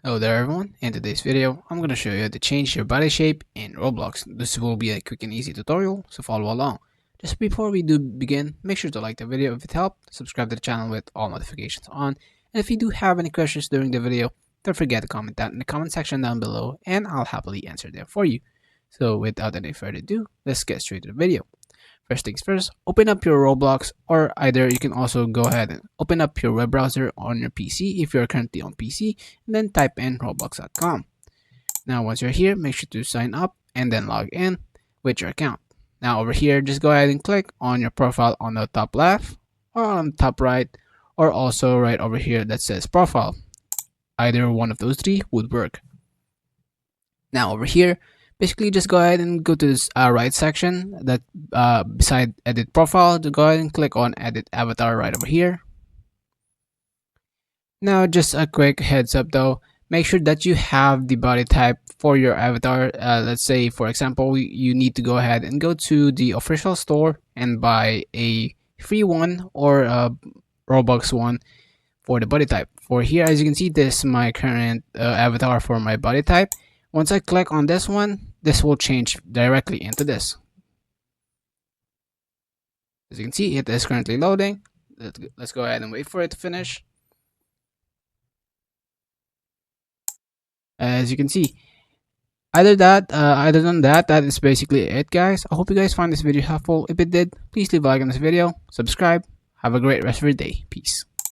Hello there everyone, in today's video I'm going to show you how to change your body shape in Roblox. This will be a quick and easy tutorial, so follow along. Just before we do begin, make sure to like the video if it helped, subscribe to the channel with all notifications on, and if you do have any questions during the video, don't forget to comment that in the comment section down below and I'll happily answer them for you. So without any further ado, let's get straight to the video. First things first, open up your Roblox, or either you can also go ahead and open up your web browser on your PC if you're currently on PC, and then type in roblox.com. Now once you're here, make sure to sign up and then log in with your account. Now over here, just go ahead and click on your profile on the top left or on the top right, or also right over here that says profile. Either one of those three would work. Now over here, basically just go ahead and go to this right section that beside edit profile, to go ahead and click on edit avatar right over here. Now just a quick heads up though, make sure that you have the body type for your avatar. Let's say for example you need to go ahead and go to the official store and buy a free one or a Robux one for the body type. For here, as you can see, this is my current avatar for my body type. Once I click on this one, this will change directly into this. As you can see, it is currently loading. Let's go ahead and wait for it to finish. As you can see, other than that, that is basically it, guys. I hope you guys find this video helpful. If it did, please leave a like on this video, subscribe. Have a great rest of your day. Peace.